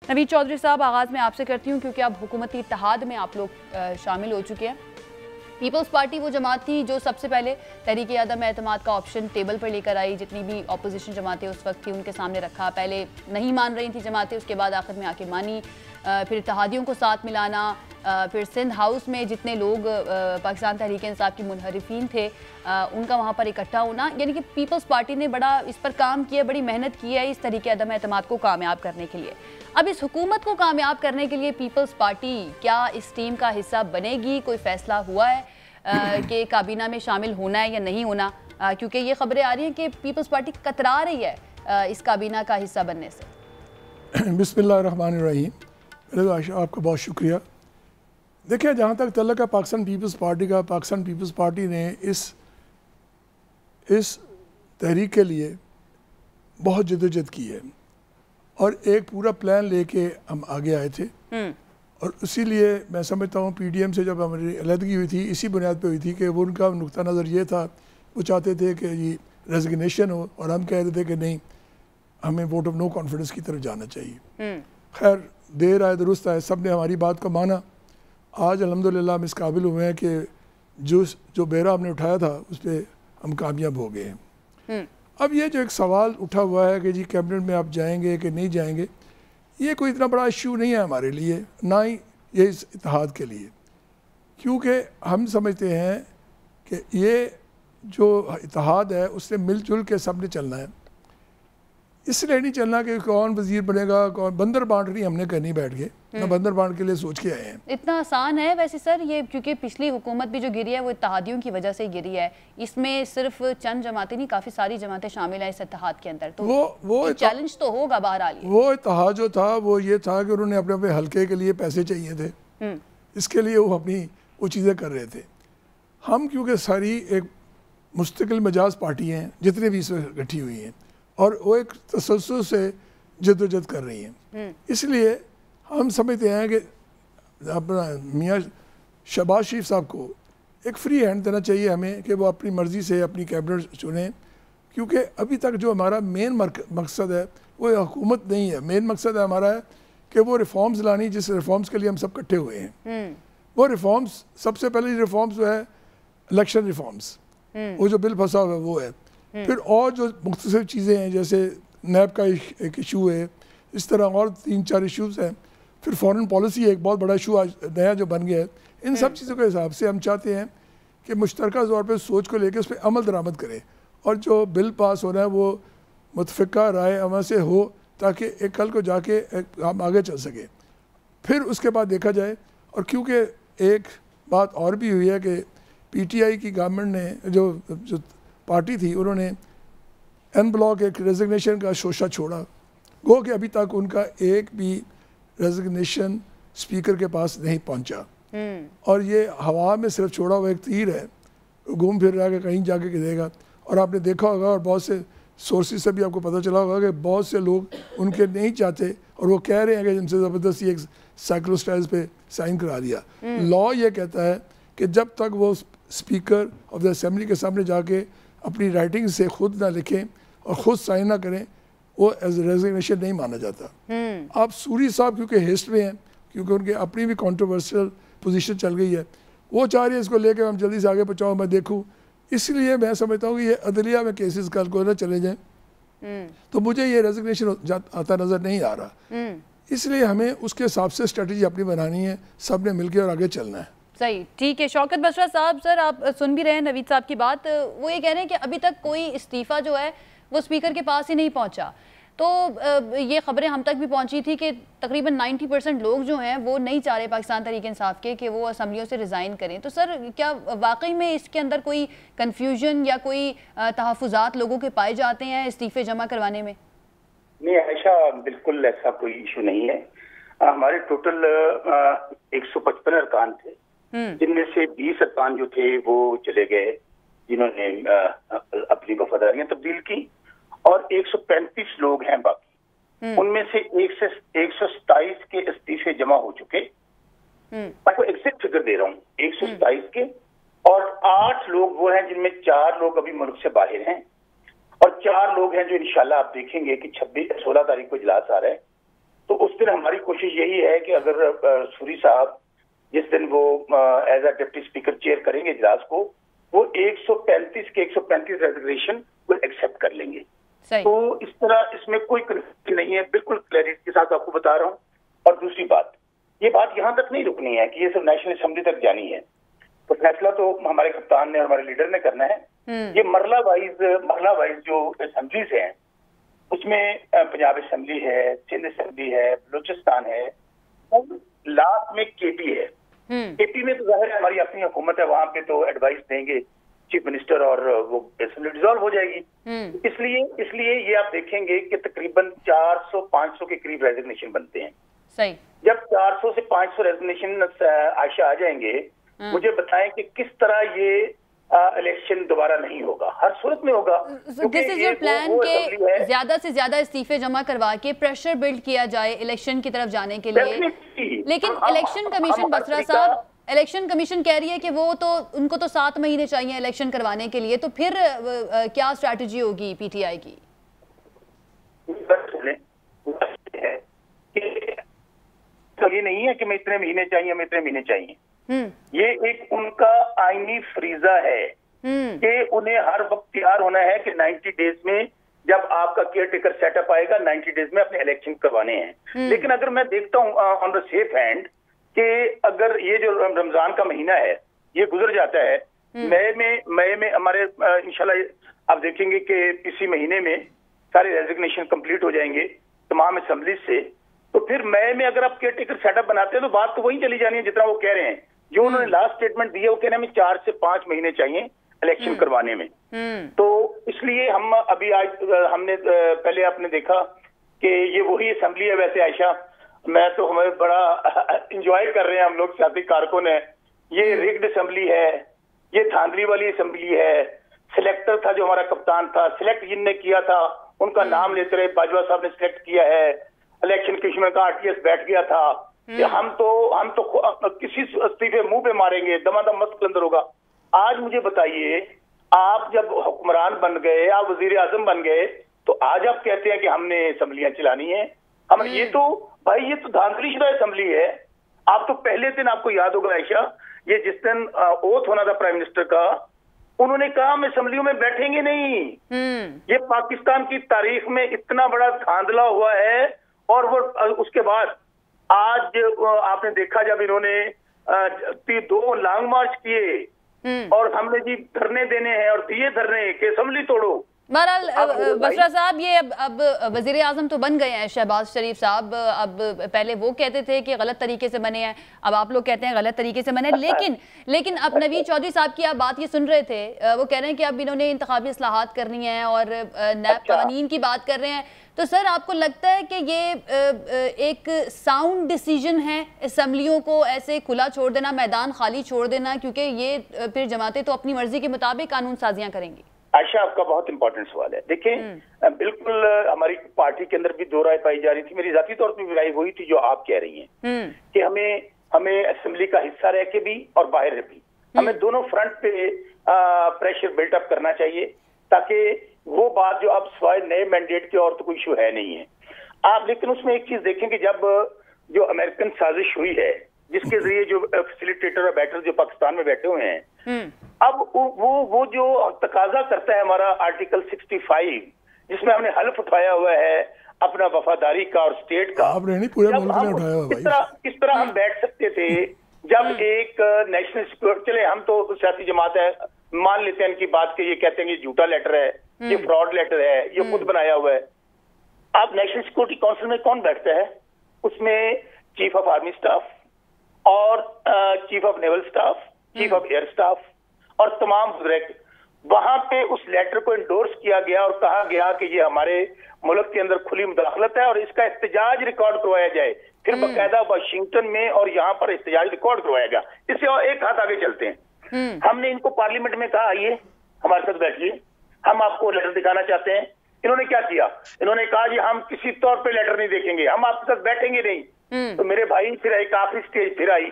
नवीद चौधरी साहब, आगाज़ में आपसे करती हूँ क्योंकि अब हुकूमती इत्तेहाद में आप लोग शामिल हो चुके हैं। पीपल्स पार्टी वो जमात थी जो सबसे पहले तहरीक अदम एतमाद का ऑप्शन टेबल पर लेकर आई। जितनी भी अपोजिशन जमातें उस वक्त थी उनके सामने रखा। पहले नहीं मान रही थी जमातें, उसके बाद आखिर में आके मानी। फिर इत्तेहादियों को साथ मिलाना, फिर सिंध हाउस में जितने लोग पाकिस्तान तहरीक इंसाफ की मुनहरिफीन थे उनका वहाँ पर इकट्ठा होना, यानी कि पीपल्स पार्टी ने बड़ा इस पर काम किया, बड़ी मेहनत की है इस तहरीक अदम एतमाद को कामयाब करने के लिए। अब इस हुकूमत को कामयाब करने के लिए पीपल्स पार्टी क्या इस टीम का हिस्सा बनेगी? कोई फैसला हुआ है कि काबीना में शामिल होना है या नहीं होना? क्योंकि ये खबरें आ रही हैं कि पीपल्स पार्टी कतरा रही है इस काबीना का हिस्सा बनने से। बिस्मिल्लाहिर्रहमानिर्रहीम। पहले तो आयशा आपका बहुत शुक्रिया। देखिए, जहाँ तक तल्लुक़ है पाकिस्तान पीपल्स पार्टी का, पाकिस्तान पीपल्स पार्टी ने इस तहरीक के लिए बहुत जद्दोजहद की है और एक पूरा प्लान लेके हम आगे आए थे। और इसीलिए मैं समझता हूँ PDM से जब हमारी अलहदगी हुई थी इसी बुनियाद पे हुई थी कि वो उनका नुक्ता नज़र ये था, वो चाहते थे कि ये रेजिग्नेशन हो और हम कह रहे थे कि नहीं, हमें वोट ऑफ नो कॉन्फिडेंस की तरफ जाना चाहिए। खैर, देर आए दुरुस्त आए, सब ने हमारी बात को माना। आज अल्हम्दुलिल्लाह हम इस काबिल हुए हैं कि जो बेरा हमने उठाया था उस पर हम कामयाब हो गए हैं। अब ये जो एक सवाल उठा हुआ है कि जी कैबिनेट में आप जाएंगे कि नहीं जाएंगे, ये कोई इतना बड़ा इशू नहीं है हमारे लिए, ना ही ये इस इत्तेहाद के लिए, क्योंकि हम समझते हैं कि ये जो इत्तेहाद है उससे मिलजुल के सब ने चलना है। इसलिए नहीं चलना कि कौन वजीर बनेगा, कौन बंदर बांट रही हमने करनी बैठ के ना, बंदर बांट के लिए सोच के आए हैं। इतना आसान है वैसे सर ये, क्योंकि पिछली हुकूमत भी जो गिरी है वो इत्तेहादियों की वजह से गिरी है। इसमें सिर्फ चंद जमातें नहीं, काफ़ी सारी जमातें शामिल हैं इस इत्तेहाद के अंदर, तो वो चैलेंज तो होगा बहरहाल। वो इत्तेहाद जो था वो ये था कि उन्होंने अपने अपने हल्के के लिए पैसे चाहिए थे, इसके लिए वो अपनी वो चीज़ें कर रहे थे। हम क्योंकि सारी एक मुस्तकिल मिजाज पार्टी हैं जितनी भी इसमें इकट्ठी हुई हैं और वो एक तसल्सल से जद्दोजहद कर रही हैं, इसलिए हम समझते हैं कि अपना मियाँ शहबाज शरीफ साहब को एक फ्री हैंड देना चाहिए हमें कि वो अपनी मर्ज़ी से अपनी कैबिनेट चुनें, क्योंकि अभी तक जो हमारा मेन मकसद है वो हुकूमत नहीं है। मेन मकसद है हमारा है कि वो रिफॉर्म्स लानी, जिस रिफॉर्म्स के लिए हम सब इकट्ठे हुए हैं। वो रिफॉर्म्स, सबसे पहले रिफॉर्म्स जो है इलेक्शन रिफॉर्म्स, वो जो बिल फंसा हुआ है वो है। फिर और जो मुख्तलिफ चीज़ें हैं जैसे नैब का एक इशू है, इस तरह और 3-4 इशूज़ हैं। फिर फॉरेन पॉलिसी एक बहुत बड़ा इशू आज नया जो बन गया है। इन सब चीज़ों के हिसाब से हम चाहते हैं कि मुश्तरका तौर पर सोच को लेकर उस पर अमल दरामद करें और जो बिल पास हो रहा है वो मुतफ़िका राय अमल से हो, ताकि एक कल को जाके हम आगे चल सकें। फिर उसके बाद देखा जाए। और क्योंकि एक बात और भी हुई है कि PTI की गवर्नमेंट ने जो पार्टी थी उन्होंने एन ब्लॉक एक रेजिग्नेशन का शोशा छोड़ा, गो कि अभी तक उनका एक भी रेजिग्नेशन स्पीकर के पास नहीं पहुंचा और ये हवा में सिर्फ छोड़ा हुआ एक तीर है, घूम फिर रहा है कि कहीं जाके गिरेगा। और आपने देखा होगा और बहुत से सोर्सेज से भी आपको पता चला होगा कि बहुत से लोग उनके नहीं चाहते और वो कह रहे हैं कि उनसे ज़बरदस्ती एक साइक्लोस्टाइल्स पे साइन करा दिया। लॉ ये कहता है कि जब तक वो स्पीकर ऑफ द असेंबली के सामने जाके अपनी राइटिंग से खुद ना लिखें और ख़ुद साइन ना करें, वो एज रेजिग्नेशन नहीं माना जाता। आप सूरी साहब क्योंकि हेस्ट में हैं, क्योंकि उनके अपनी भी कंट्रोवर्शियल पोजीशन चल गई है, वो चाह रही है इसको लेकर हम जल्दी से आगे पहुँचाओ, मैं देखूँ। इसलिए मैं समझता हूँ कि ये अदलिया में केसेस कल को ना चले जाएँ, तो मुझे ये रेजिग्नेशन आता नज़र नहीं आ रहा। इसलिए हमें उसके हिसाब से स्ट्रेटजी अपनी बनानी है, सब ने मिलकर और आगे चलना है। सही, ठीक है। शौकत बशरा साहब, सर आप सुन भी रहे हैं नवीद साहब की बात, वो ये कह रहे हैं कि अभी तक कोई इस्तीफ़ा जो है वो स्पीकर के पास ही नहीं पहुंचा। तो ये खबरें हम तक भी पहुंची थी कि तकरीबन 90% लोग जो हैं वो नहीं चाह रहे पाकिस्तान तहरीक इंसाफ के कि वो असम्बलियों से रिज़ाइन करें। तो सर क्या वाकई में इसके अंदर कोई कन्फ्यूजन या कोई तहफ़्फ़ुज़ात लोगों के पाए जाते हैं इस्तीफ़े जमा करवाने में? नहीं आयशा, बिल्कुल ऐसा कोई इशू नहीं है। हमारे टोटल 155 अरकान थे, जिनमें से 20 अरकान जो थे वो चले गए जिन्होंने अपनी वफादारियां तब्दील की, और 135 लोग हैं बाकी। उनमें से 127 के इस्तीफे जमा हो चुके। मैं आपको एग्जैक्ट फिगर दे रहा हूँ, 127 के, और 8 लोग वो हैं जिनमें 4 लोग अभी मुल्क से बाहर हैं और 4 लोग हैं जो इंशाल्लाह आप देखेंगे कि 16 तारीख को इजलास आ रहा है तो उस दिन हमारी कोशिश यही है कि अगर सूरी साहब जिस दिन वो as a deputy speaker chair करेंगे इजलास को, वो 135 के 135 रेजिग्नेशन को एक्सेप्ट कर लेंगे। तो इस तरह इसमें कोई कंफ्यूजन नहीं है, बिल्कुल क्लैरिटी के साथ आपको बता रहा हूँ। और दूसरी बात, ये बात यहाँ तक नहीं रुकनी है कि ये सब नेशनल असेंबली तक जानी है, तो फैसला तो हमारे कप्तान ने और हमारे लीडर ने करना है। ये मरला वाइज जो असेंबलीज हैं, उसमें पंजाब असेंबली है, सिंध असेंबली है, बलूचिस्तान है, और लास्ट में केपी है। केपी में तो जाहिर है हमारी अपनी हुकूमत है, वहां पे तो एडवाइस देंगे चीफ मिनिस्टर और वो असेंबली डिसॉल्व हो जाएगी। इसलिए ये आप देखेंगे कि तकरीबन 400-500 के करीब रेजिग्नेशन बनते हैं। सही। जब 400 से 500 रेजिग्नेशन आशा आ जाएंगे, मुझे बताएं कि किस तरह ये इलेक्शन दोबारा नहीं होगा, हर सूरत में होगा। दिस इज योर प्लान के ज्यादा से ज्यादा इस्तीफे जमा करवा के प्रेशर बिल्ड किया जाए इलेक्शन की तरफ जाने के लिए। लेकिन इलेक्शन कमीशन बसरा साहब, इलेक्शन कमीशन कह रही है कि वो तो उनको तो 7 महीने चाहिए इलेक्शन करवाने के लिए, तो फिर क्या स्ट्रैटेजी होगी पीटीआई की? तो ये नहीं है कि मैं इतने महीने चाहिए, ये एक उनका आईनी फरीजा है कि उन्हें हर वक्त तैयार होना है कि 90 डेज में जब आपका केयर टेकर सेटअप आएगा, 90 डेज में अपने इलेक्शन करवाने हैं। लेकिन अगर मैं देखता हूँ ऑन द सेफ हैंड कि अगर ये जो रमजान का महीना है ये गुजर जाता है, मई में हमारे इंशाल्लाह आप देखेंगे कि इसी महीने में सारे रेजिग्नेशन कंप्लीट हो जाएंगे तमाम असेंबली से, तो फिर मई में अगर आप केयर टेकर सेटअप बनाते हैं तो बात तो वही चली जानी है जितना वो कह रहे हैं। जो उन्होंने लास्ट स्टेटमेंट दिया वो कहने में 4 से 5 महीने चाहिए इलेक्शन करवाने में। तो इसलिए हम अभी आज हमने पहले आपने देखा कि ये वही असेंबली है। वैसे आयशा, मैं तो हमें बड़ा इंजॉय कर रहे हैं हम लोग सियासी कारकुन है। ये रिग्ड असेंबली है, ये धांधली वाली असेंबली है। सिलेक्टर था जो हमारा कप्तान था, सिलेक्ट जिनने किया था उनका नाम लेते रहे, बाजवा साहब ने सिलेक्ट किया है। इलेक्शन कमिश्नर का आरटीएस बैठ गया था कि हम तो किसी इस्तीफे मुंह पे मारेंगे, दमादम मस्त अंदर होगा। आज मुझे बताइए, आप जब हुक्मरान बन गए, आप वजीर आजम बन गए, तो आज आप कहते हैं कि हमने असेंबलियां चलानी है। हम ये तो भाई ये तो धांधलीशुदा असेंबली है। आप तो पहले दिन आपको याद होगा आयशा, ये जिस दिन ओथ होना था प्राइम मिनिस्टर का, उन्होंने कहा हम असेंबलियों में बैठेंगे नहीं। ये पाकिस्तान की तारीख में इतना बड़ा धांधला हुआ है। और वो उसके बाद आज आपने देखा जब इन्होंने 2 लॉन्ग मार्च किए और हमने जी धरने देने हैं और दिए धरने के असेंबली तोड़ो। बहरहाल बसरा साहब, ये अब वजीर आजम तो बन गए हैं शहबाज शरीफ साहब। अब पहले वो कहते थे कि गलत तरीके से बने हैं, अब आप लोग कहते हैं गलत तरीके से बने। लेकिन अब नवीद चौधरी साहब की आप बात ये सुन रहे थे, वो कह रहे हैं कि अब इन्होंने इंतखाबी इस्लाहात करनी है और नैब कानून की बात कर रहे हैं। तो सर, आपको लगता है कि ये एक साउंड डिसीजन है असेंबलियों को ऐसे खुला छोड़ देना, मैदान खाली छोड़ देना, क्योंकि ये फिर जमातें तो अपनी मर्जी के मुताबिक कानून साजियां करेंगी? आयशा, आपका बहुत इंपॉर्टेंट सवाल है। देखिए, बिल्कुल हमारी पार्टी के अंदर भी 2 राय पाई जा रही थी। मेरी जाती तौर पर राय वही थी जो आप कह रही हैं कि हमें असेंबली का हिस्सा रह के भी और बाहर भी हमें दोनों फ्रंट पे प्रेशर बिल्टअप करना चाहिए, ताकि वो बात जो अब स्वाय नए मैंडेट की और तो कोई इशू है नहीं है आप। लेकिन उसमें एक चीज देखें कि जब जो अमेरिकन साजिश हुई है, जिसके जरिए जो फैसिलिटेटर और बैटर जो पाकिस्तान में बैठे हुए हैं, अब वो जो तकाजा करता है हमारा आर्टिकल 65, जिसमें हमने हल्फ उठाया हुआ है अपना वफादारी का और स्टेट का। किस तरह हम बैठ सकते थे जब एक नेशनल सिक्योरिटी, चले हम तो सियासी जमात है, मान लेते हैं इनकी बात के, ये कहते हैं कि झूठा लेटर है, ये फ्रॉड लेटर है, ये खुद बनाया हुआ है। अब नेशनल सिक्योरिटी काउंसिल में कौन बैठता है? उसमें चीफ ऑफ आर्मी स्टाफ और chief of naval staff, chief of air staff और तमाम वहां पे उस लेटर को इंडोर्स किया गया और कहा गया कि ये हमारे मुल्क के अंदर खुली मुदाखलत है और इसका एहतजाज रिकॉर्ड करवाया जाए। फिर बाकायदा वाशिंगटन में और यहाँ पर एहतजाज रिकॉर्ड करवाया गया। इससे और एक हाथ आगे चलते हैं, हमने इनको पार्लियामेंट में कहा आइए हमारे साथ बैठिए, हम आपको लेटर दिखाना चाहते हैं। इन्होंने क्या किया? इन्होंने कहा जी हम किसी तौर पे लेटर नहीं देखेंगे, हम आपके साथ बैठेंगे नहीं। तो मेरे भाई फिर एक आखिरी स्टेज फिर आई